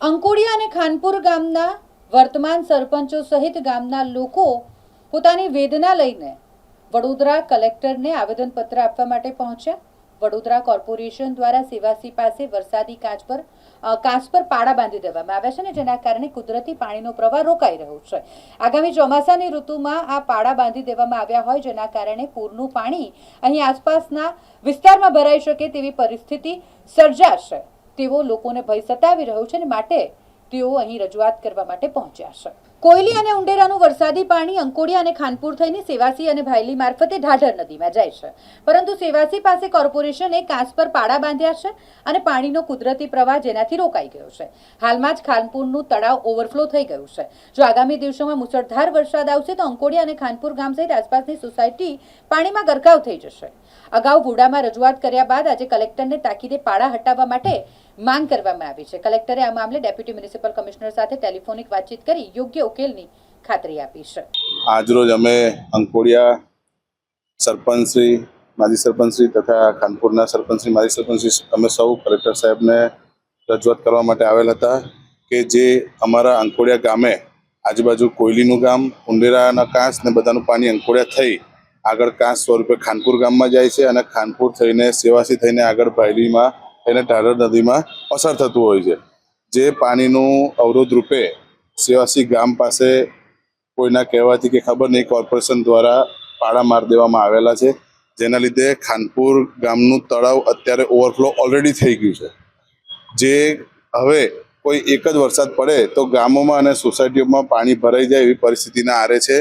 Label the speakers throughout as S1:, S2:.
S1: અંકોડિયા અને ખાનપુર ગામના વર્તમાન સરપંચો સહિત ગામના લોકો પોતાની વેદના લઈને વડોદરા કલેક્ટરને આવેદનપત્ર આપવા માટે પહોંચ્યા। વડોદરા કોર્પોરેશન દ્વારા સેવાસી પાસે વરસાદી કાચ પર પાડા બાંધી દેવામાં આવ્યા છે ને જેના કારણે કુદરતી પાણીનો પ્રવાહ રોકાઈ રહ્યો છે। આગામી ચોમાસાની ઋતુમાં આ પાડા બાંધી દેવામાં આવ્યા હોય જેના કારણે પૂરનું પાણી અહીં આસપાસના વિસ્તારમાં ભરાઈ શકે તેવી પરિસ્થિતિ સર્જાશે તેવો લોકોને ભય સતાવી રહ્યો છે ને માટે તેઓ અહીં રજૂઆત કરવા માટે પહોંચ્યા છે। કોયલી અને ઉંડેરાનું વરસાદી પાણી અંકોડિયા અને ખાનપુર થઈને સેવાસી અને ભાયલી મારફતે ઢાઢર નદીમાં જાય છે, પરંતુ સેવાસી પાસે કોર્પોરેશને કાચ પર પાડા બાંધ્યા છે અને પાણીનો કુદરતી પ્રવાહ જેનાથી રોકાઈ ગયો છે। હાલમાં જ ખાનપુરનું તળાવ ઓવરફ્લો થઈ ગયું છે। જો આગામી દિવસોમાં મુસળધાર વરસાદ આવશે તો અંકોડિયા અને ખાનપુર ગામ સહિત આસપાસની સોસાયટી પાણીમાં ગરકાવ થઈ જશે। અગાઉ વુડામાં રજૂઆત કર્યા બાદ આજે કલેક્ટરને તાકીદે પાડા હટાવવા માટે માંગ કરવામાં આવી છે। કલેક્ટરે આ મામલે ડેપ્યુટી મ્યુનિસિપલ કમિશનર સાથે ટેલિફોનિક વાતચીત કરી યોગ્ય ઉકેલની ખાતરી આપી છે।
S2: આજરોજ અમે અંકોડિયા સરપંચશ્રી, માજી સરપંચશ્રી તથા ખાનપુરના સરપંચશ્રી, માજી સરપંચશ્રી અમે સૌ કલેક્ટર સાહેબને રજૂઆત કરવા માટે આવેલ હતા કે જે અમારા અંકોડિયા ગામે આજુબાજુ કોયલીનું ગામ, ઉંડેરાના કાંસ ને બધાનું પાણી અંકોડિયા થઈ આગળ કાંસ સ્વરૂપે ખાનપુર ગામમાં જાય છે અને ખાનપુર થઈને સેવાસી થઈને આગળ ભાયલીમાં થઈને ઢાઢર નદીમાં પસાર થતું હોય છે। જે પાણીનું અવરોધ રૂપે સેવાસી ગામ પાસે કોઈના કહેવાથી કે ખબર નહીં કોર્પોરેશન દ્વારા પાડા મારી દેવામાં આવેલા છે, જેના લીધે ખાનપુર ગામનું તળાવ અત્યારે ઓવરફ્લો ઓલરેડી થઈ ગયું છે। જે હવે કોઈ એક જ વરસાદ પડે તો ગામોમાં અને સોસાયટીઓમાં પાણી ભરાઈ જાય એવી પરિસ્થિતિના આરે છે।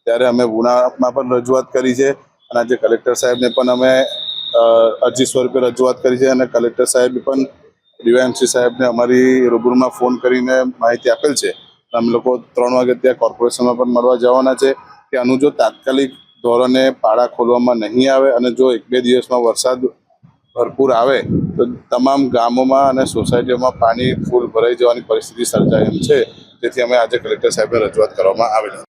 S2: ત્યારે અમે વુણામાં પણ રજૂઆત કરી છે અને આજે કલેક્ટર સાહેબને પણ અમે અરજી સ્વરૂપે રજૂઆત કરી છે અને કલેક્ટર સાહેબ પણ ડીવાયએમસી સાહેબને અમારી રૂબરૂમાં ફોન કરીને માહિતી આપેલ છે। અમે લોકો 3 વાગે ત્યાં કોર્પોરેશનમાં પણ મળવા જવાના છે કે આનું જો તાત્કાલિક ધોરણે પાડા ખોલવામાં નહીં આવે અને જો 1-2 દિવસમાં વરસાદ ભરપૂર આવે તો તમામ ગામોમાં અને સોસાયટીઓમાં પાણી ફૂલ ભરાઈ જવાની પરિસ્થિતિ સર્જાય એમ છે। તેથી અમે આજે કલેક્ટર સાહેબને રજૂઆત કરવામાં આવેલી।